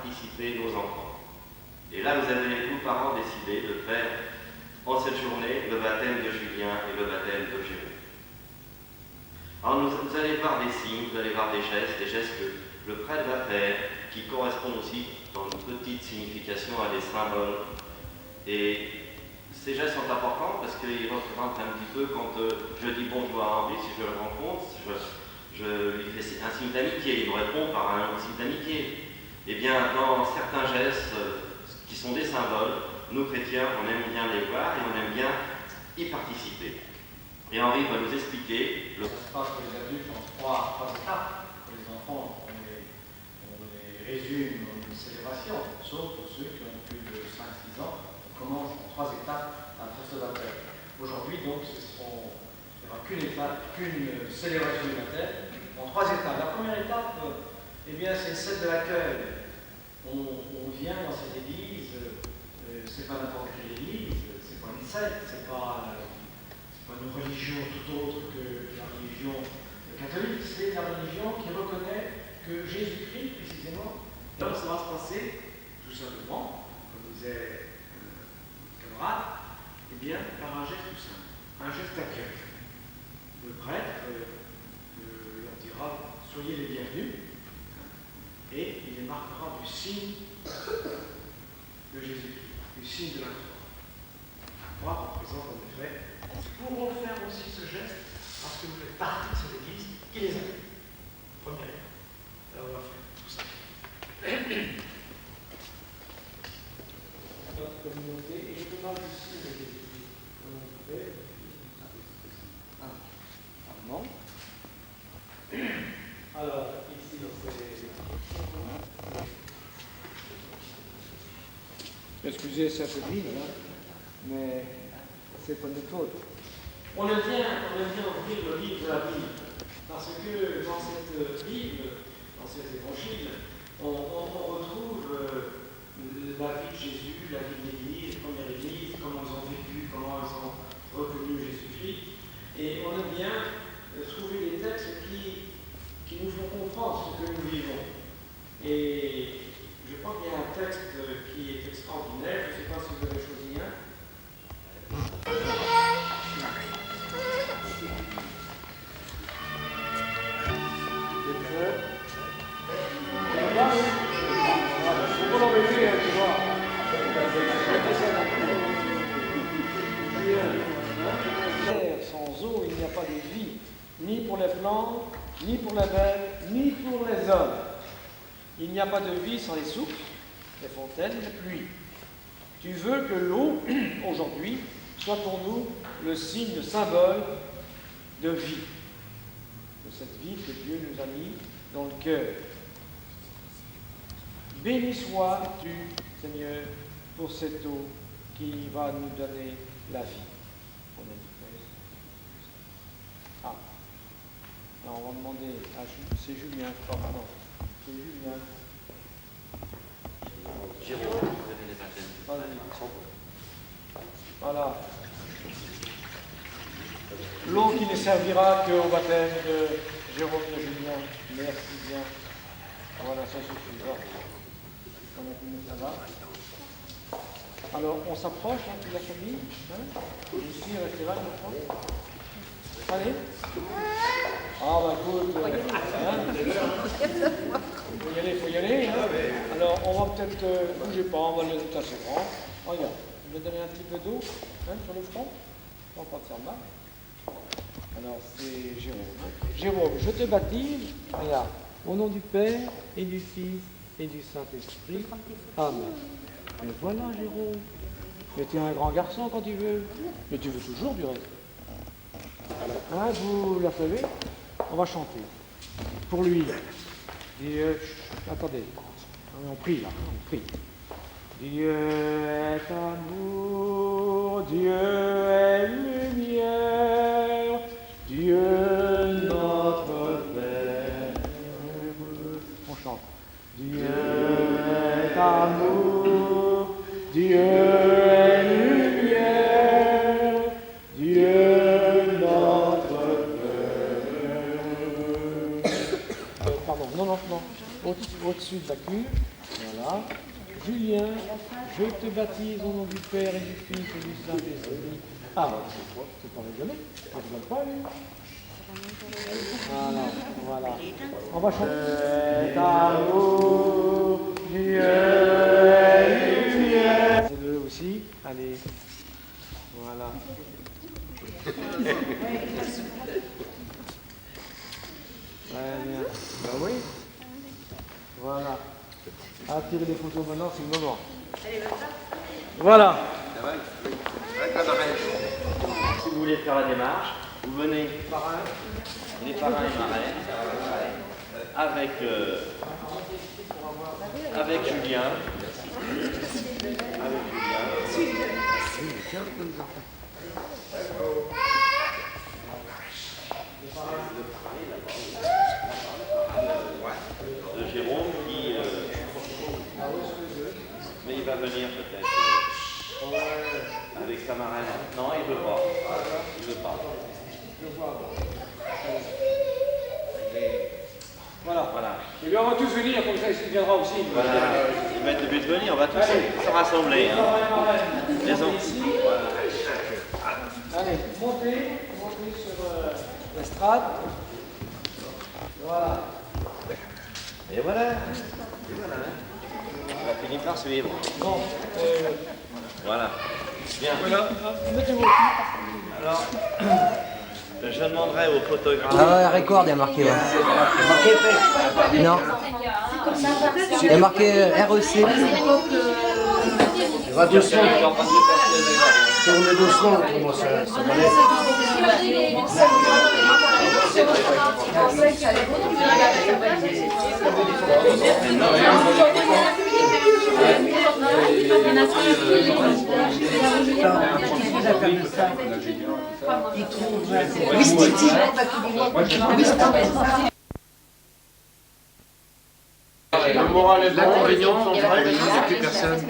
participer nos enfants. Et là, vous avez, vous parents, décidé de faire en cette journée le baptême de Julien et le baptême de Jérôme. Alors vous allez voir des signes, vous allez voir des gestes que le prêtre va faire, qui correspondent aussi dans une petite signification à des symboles. Et ces gestes sont importants parce qu'ils représentent un petit peu quand je dis bonjour à Henri, si je le rencontre, je lui fais un signe d'amitié, il me répond par un signe d'amitié. Eh bien, dans certains gestes qui sont des symboles, nous chrétiens, on aime bien les voir et on aime bien y participer. Et Henri va nous expliquer. Ça se passe pour les adultes en trois étapes. Pour les enfants, on les résume en une célébration, sauf pour ceux qui ont plus de 5-6 ans. On commence en 3 étapes à faire ce baptême. Aujourd'hui, donc, il n'y aura qu'une célébration du baptême en 3 étapes. La première étape, eh bien, c'est celle de l'accueil. On vient dans cette église, c'est pas n'importe quelle église, c'est pas une secte, c'est pas une religion tout autre que la religion catholique, c'est la religion qui reconnaît que Jésus-Christ, précisément, donc ça va se passer tout simplement, comme disait le camarade, eh bien, par un geste tout simple, un geste d'accueil. Le prêtre leur dira soyez les bienvenus, et il les marquera du signe de Jésus-Christ, du signe de la croix. La croix représente en effet. Pourront faire aussi ce geste parce que vous faites partie de cette église qui les accueille. Première étape. Alors on va faire tout ça. Notre communauté, et je te parle ici de Jésus-Christ. Comment on fait pardon. Alors, ici, c'est. Excusez cette ville, mais c'est pas notre faute. On aime bien ouvrir le livre de la Bible, parce que dans cette Bible, dans cet évangile, on retrouve la vie de Jésus, la vie de l'Église, la première Église, comment ils ont vécu, comment ils ont reconnu Jésus-Christ. Et on aime bien trouver des textes qui nous font comprendre ce que nous vivons. Et je crois qu'il y a un texte qui est extraordinaire, je ne sais pas si vous avez choisi un. Sans eau, il n'y a pas de vie, ni pour les plantes, ni pour les bêtes, ni pour les hommes. Il n'y a pas de vie sans les sources, les fontaines, les pluies. Tu veux que l'eau, aujourd'hui, soit pour nous le signe, le symbole de vie, de cette vie que Dieu nous a mis dans le cœur. Béni sois-tu, Seigneur, pour cette eau qui va nous donner la vie. Ah, alors on va demander à c'est Julien, pardon, c'est Julien. Jérôme, vous avez les baptêmes. Voilà. L'eau qui ne servira qu'au baptême de Jérôme de Julien. Merci bien. Voilà, ça suffit. Ça va. Alors, on s'approche, de la famille. Ici, restez là, je crois. Allez. Ah, bah écoute. Faut y aller. Alors, on va peut-être. Bougez pas, on va le laisser assez grand. Regarde, je vais donner un petit peu d'eau sur le front. On va pas faire mal. Alors, c'est Jérôme. Jérôme, je te baptise. Regarde. Au nom du Père, et du Fils, et du Saint-Esprit. Amen. Mais voilà, Jérôme. Mais tu es un grand garçon quand tu veux. Mais tu veux toujours du reste. Hein, vous la savez? On va chanter. Pour lui. Dieu. Attendez. On prie là. On prie. Dieu est amour. Dieu est lumière. Dieu notre Père. On chante. Dieu est amour. Dieu est lumière. Dieu notre Père. Pardon, non. Au-dessus de la cuve. Voilà. Voilà. Julien, je te baptise au nom du Père et du Fils et du Saint-Esprit. Ah, c'est pas rigolé. Ça rigole pas, lui. Voilà, voilà. On va chanter. C'est amour, Dieu est lumière. C'est le aussi. Allez. Voilà. Très bien. Ben oui. Voilà. À tirer des photos maintenant, c'est le moment. Voilà. Si vous voulez faire la démarche, vous venez les parrains et marraines avec Julien. De Jérôme qui... mais il va venir peut-être avec sa marraine. Non, il ne veut pas. Il veut pas. Voilà. Et bien, on va tous venir, comme ça, il viendra aussi. Voilà. Il va être obligé de venir, on va tous se rassembler. Hein. Les enfants. Voilà. Allez, montez sur l'estrade. Voilà. Et voilà. On va finir par suivre. Bon. Voilà. Bien. Voilà. Mettez-vous. Alors, je demanderai aux photographes. Ah ouais, record, il y a marqué. Ouais. Non. Il y a marqué REC. Va doucement. Tournez doucement, comment ça Le moral est l'inconvénient, il n'y a plus personne.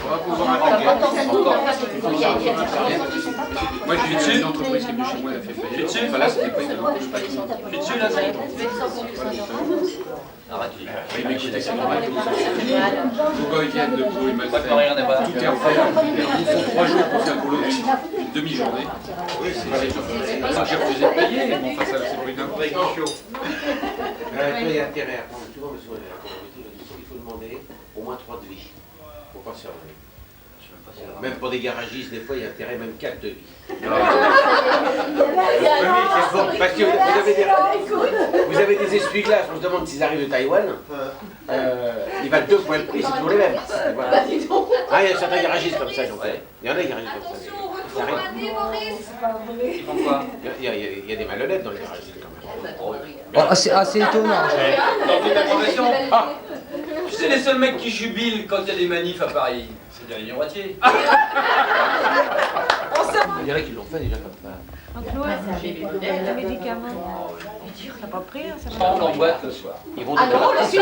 On va pouvoir attaquer. Moi, je suis dessus. Une entreprise qui est venue chez moi, elle a fait faillite. Je suis dessus. Là, c'était pas évident. Je suis dessus, là, c'est il m'écoutait, c'est normal. Pourquoi ils viennent de Pau, ils m'ont fait. Tout est en fait. Il faut 3 jours pour faire pour une demi-journée. J'ai refusé de payer, mais enfin, ça, c'est pas une info. Il y a intérêt à prendre, tu vois, monsieur, il faut demander au moins 3 devis. Faut pas se faire donner. Même pour des garagistes, des fois, il y a intérêt, même 4 devis. Parce que vous avez des essuie-glaces, on se demande s'ils arrivent de Taïwan, ils valent 2 fois le prix, c'est toujours les mêmes. Voilà. Ah, il y a certains garagistes comme ça, j'en connais. Il y en a des garagistes comme ça. Il y a des malhonnêtes dans les garagistes quand même. Oh, assez étonnant. Dans toute la profession. Tu sais, les seuls mecs qui jubilent quand il y a des manifs à Paris, c'est les miroitiers. On dirait qu'ils l'ont fait déjà comme ça. Le médicament. T'as pas pris, ça On l'emboîte le soir. Ils vont on les suit,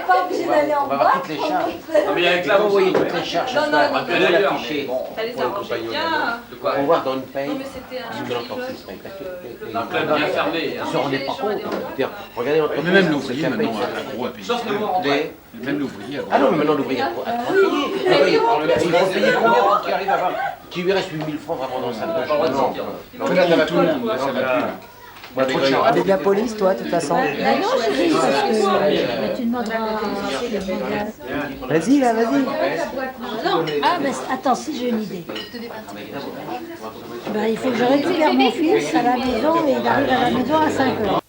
pas obligé d'aller en on va bas. voir toutes les charges. Non, mais avec la Vous voyez toutes les charges. Non, on va d'ailleurs, l'afficher. bon. T'as les arrangés bien. De quoi? On va voir dans une paye. Non, mais c'était un l'entreprise paye. Parce que Un club bien fermé. ils se rendaient pas compte. Regardez l'entreprise. Mais même l'ouvrier maintenant a gros à payer. Sauf le mot rentré. Même l'ouvrier a gros. Ah non, mais maintenant l'ouvrier a trop à payer. Il faut payer combien pour qu'il arrive à avoir. Qui lui reste 8000 francs vraiment dans sa poche. Pas le droit de sortir. Regarde tout le monde, là, ça va plus. Avec la police, toi, de toute façon. Non, je dis parce que tu demanderas. Vas-y, là, vas-y. Non, ah, mais attends, si j'ai une idée. Ben, il faut que je récupère mon fils à la maison et il arrive à la maison à 5 heures.